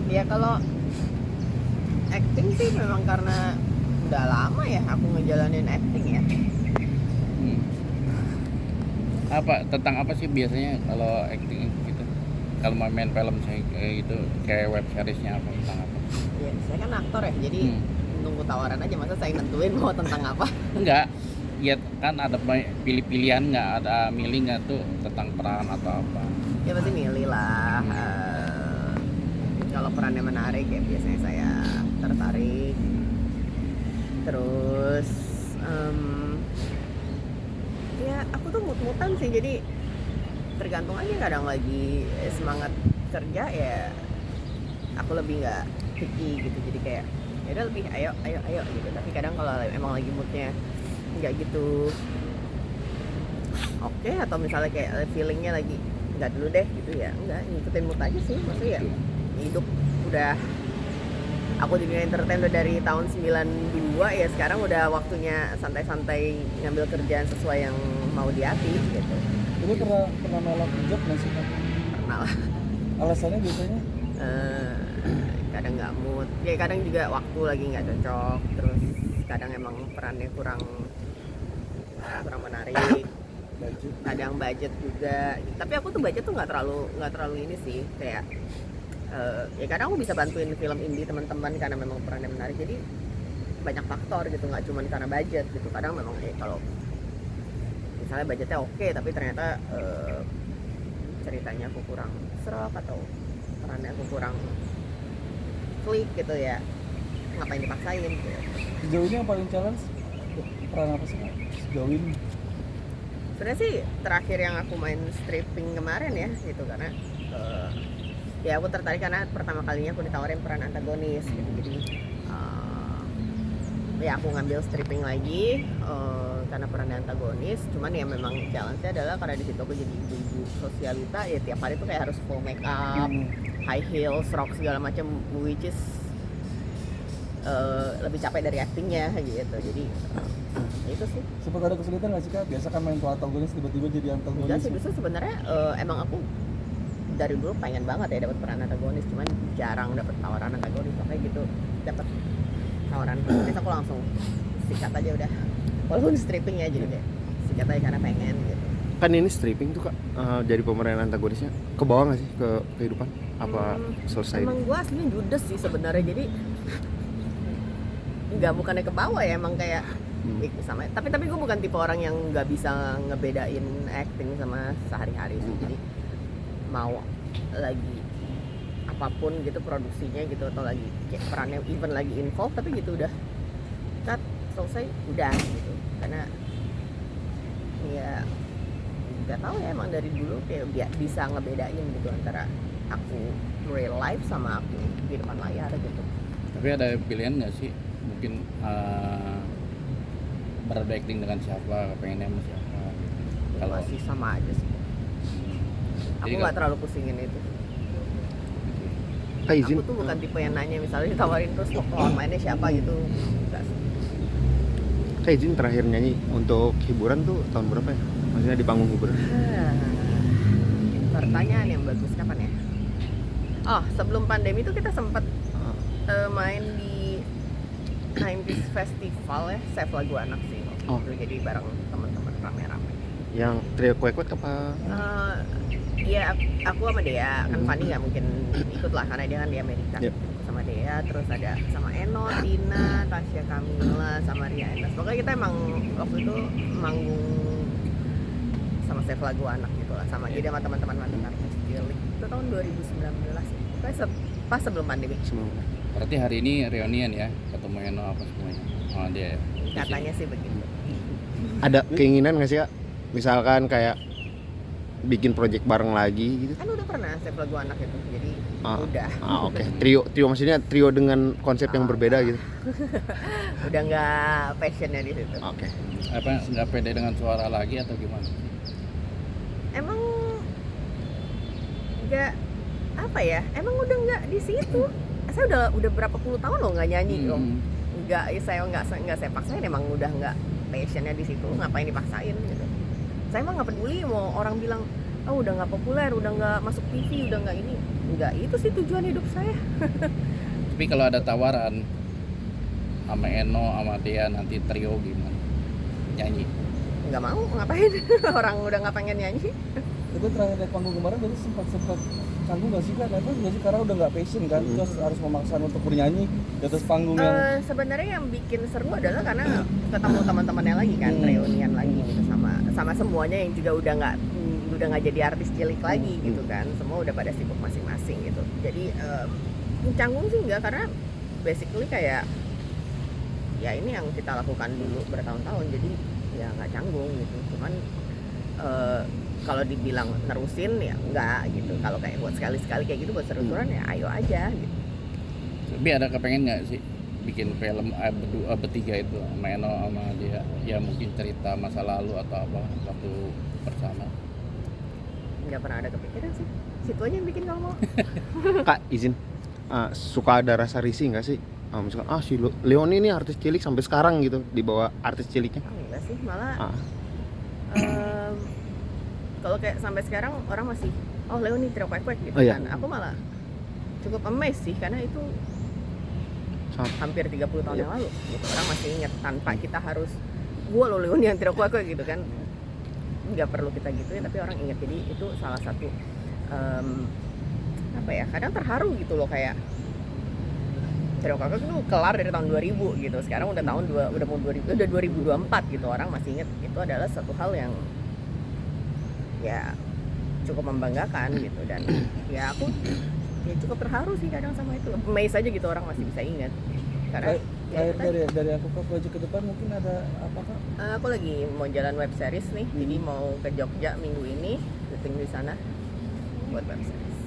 Ya kalau acting sih memang karena udah lama ya aku ngejalanin acting ya. Hmm. Tentang apa sih biasanya kalau acting gitu? Kalau mau main film kayak gitu, kayak web seriesnya apa tentang apa? Ya saya kan aktor ya, jadi nunggu tawaran aja, masa saya nentuin mau tentang apa. Enggak, ya kan ada pilih-pilihan nggak, ada milih nggak tuh tentang peran atau apa? Ya pasti milih lah. Kalau perannya menarik ya biasanya saya tertarik. Terus ya aku tuh mut-mutan sih, jadi tergantung aja. Kadang lagi semangat kerja ya aku lebih nggak picky gitu, jadi kayak ya udah lebih ayo gitu. Tapi kadang kalau emang lagi moodnya nggak gitu oke, atau misalnya kayak feelingnya lagi nggak dulu deh gitu, ya nggak, ngikutin mood aja sih. Maksudnya ya hidup udah, aku di dunia entertain udah dari tahun 92 ya, sekarang udah waktunya santai-santai ngambil kerjaan sesuai yang mau di hati gitu. Jadi pernah nolak job nggak sih Kak? Pernah lah. Alasannya biasanya? Kadang nggak mood, ya kadang juga waktu lagi nggak cocok, terus kadang emang perannya kurang menarik, kadang budget juga. Tapi aku tuh budget tuh nggak terlalu ini sih, kayak ya kadang aku bisa bantuin film indie teman-teman karena memang perannya menarik, jadi banyak faktor gitu, nggak cuma karena budget gitu. Kadang memang kalau misalnya budgetnya oke tapi ternyata ceritanya aku kurang serap atau perannya aku kurang klik gitu, ya ngapain dipaksain gitu. Sejauh ini yang paling challenge peran apa sih Kak? Sejauh ini? Sebenarnya sih terakhir yang aku main stripping kemarin ya gitu, karena ya aku tertarik karena pertama kalinya aku ditawarin peran antagonis gitu. Jadi ya aku ngambil stripping lagi karena peran antagonis. Cuman ya memang challenge-nya adalah karena di situ aku jadi ibu-ibu sosialita, ya tiap hari tuh kayak harus full make up, high heels, rok segala macam, which is lebih capek dari actingnya gitu. Jadi itu sih. Sempat ada kesulitan nggak sih Kak? Biasa kan main protagonis tiba-tiba jadi antagonis. Enggak sih, justru sebenarnya emang aku dari dulu pengen banget ya dapat peran antagonis, cuman jarang dapat tawaran antagonis. Makanya gitu dapat tawaran antagonis aku langsung sikat aja udah, walaupun stripping ya, jadi kayak sikat aja karena pengen gitu. Kan ini stripping tuh Kak, jadi pemeran antagonisnya ke bawah nggak sih ke kehidupan? Apa selesai? Emang gue aslinya judes sih sebenarnya, jadi nggak, bukannya ke bawah ya, emang kayak sama. Tapi gue bukan tipe orang yang nggak bisa ngebedain acting sama sehari-hari sih. Jadi mau lagi apapun gitu produksinya gitu, atau lagi kayak perannya even lagi involved, tapi gitu udah cut, selesai, udah gitu. Karena ya nggak tahu ya, emang dari dulu kayak bisa ngebedain gitu antara aku real life sama aku di depan layar gitu. Tapi ada pilihan nggak sih? Mungkin beracting dengan siapa, pengennya sama siapa gitu. Kalau masih sama aja sih. Aku nggak terlalu pusingin itu. Kak izin. Aku tuh bukan tipe yang nanya misalnya ditawarin terus lawan mainnya siapa gitu. Enggak sih. Kak izin, terakhir nyanyi untuk hiburan tuh tahun berapa ya? Maksudnya di panggung hiburan? Pertanyaan yang bagus, kapan ya? Oh, sebelum pandemi tuh kita sempat main di 90s Festival ya, Save Lagu Anak sih. Itu jadi bareng teman-teman rame-rame. Yang trio kuek-kuek apa? Iya, aku sama Dea, kan Fanny nggak mungkin ikut lah karena dia kan di Amerika. Yep. Sama Dea, terus ada sama Eno, Tina, Tasya Kamila, sama Ria Endas. Pokoknya kita emang waktu itu manggung sama Save Lagu Anak gitu lah, sama jadi sama teman-teman mantan artis cilik. Itu tahun 2019 ya. Pokoknya pas sebelum pandemi. berarti hari ini reunian ya, ketemu Eno apa semuanya? Oh dia. Katanya sih begitu. Ada keinginan nggak sih Kak? Misalkan kayak bikin project bareng lagi gitu? Kan udah pernah Save Lagu Anak itu, jadi udah. Oke. Trio maksudnya trio dengan konsep yang berbeda gitu. Udah nggak passionnya di situ. Oke. Apa nggak pede dengan suara lagi atau gimana? Emang nggak, apa ya? Emang udah nggak di situ. Saya udah berapa puluh tahun loh nggak nyanyi loh. Nggak, saya nggak saya paksain. Emang udah nggak passionnya di situ. Ngapain dipaksain gitu? Saya emang nggak peduli mau orang bilang oh udah nggak populer, udah nggak masuk TV, udah nggak ini. Nggak, itu sih tujuan hidup saya. Tapi kalau ada tawaran sama Eno sama dia nanti trio gimana? Nyanyi. Nggak mau, ngapain? Orang udah nggak pengen nyanyi. Itu terakhir lihat panggung kemarin berarti sempat canggung gak sih Kak? Nervous gak sih? Karena udah gak passion kan, terus harus memaksakan untuk bernyanyi di atas panggung yang Sebenarnya yang bikin seru adalah karena ketemu teman-temannya lagi kan, reunian lagi gitu sama semuanya yang juga udah nggak jadi artis cilik lagi gitu kan, semua udah pada sibuk masing-masing gitu. Jadi canggung sih enggak, karena basically kayak ya ini yang kita lakukan dulu bertahun-tahun, jadi ya nggak canggung gitu. Cuman kalau dibilang nerusin ya enggak gitu. Kalau kayak buat sekali-sekali kayak gitu buat seru-seruan ya ayo aja gitu. Tapi ada kepengen nggak sih bikin film berdua bertiga itu sama Eno sama dia, ya mungkin cerita masa lalu atau apa waktu bersama? Nggak pernah ada kepikiran sih. Situ aja yang bikin kalau mau. Kak izin, suka ada rasa risih nggak sih? Misalkan si Leoni ini artis cilik sampai sekarang gitu di bawah artis ciliknya. Enggak sih, malah kalau kayak sampai sekarang orang masih Leoni Trio Kwek-Kwek gitu kan. Aku malah cukup amazed sih karena itu hampir 30 tahun yang lalu gitu. Orang masih ingat tanpa kita harus gua lo Leoni yang Trio Kwek-Kwek gitu kan. Nggak perlu kita gituin tapi orang ingat. Jadi itu salah satu apa ya, kadang terharu gitu loh, kayak Trio Kwek-Kwek itu kelar dari tahun 2000 gitu. Sekarang udah mau 2024 gitu. Orang masih ingat. Itu adalah satu hal yang ya cukup membanggakan gitu, dan ya aku ya cukup terharu sih kadang sama itu. Amazed aja gitu orang masih bisa ingat. Karena dari aku ke proyek ke depan mungkin ada apa Kak? aku lagi mau jalan web series nih. Jadi mau ke Jogja minggu ini, syuting di sana buat web series.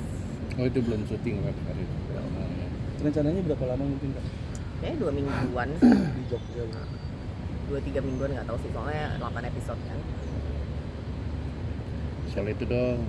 Oh itu belum syuting web series. Rencananya berapa lama mungkin Kak? Kayaknya 2 mingguan, Di Jogja. 2-3 mingguan nggak tahu sih, soalnya 8 episode kan. Soal itu dong,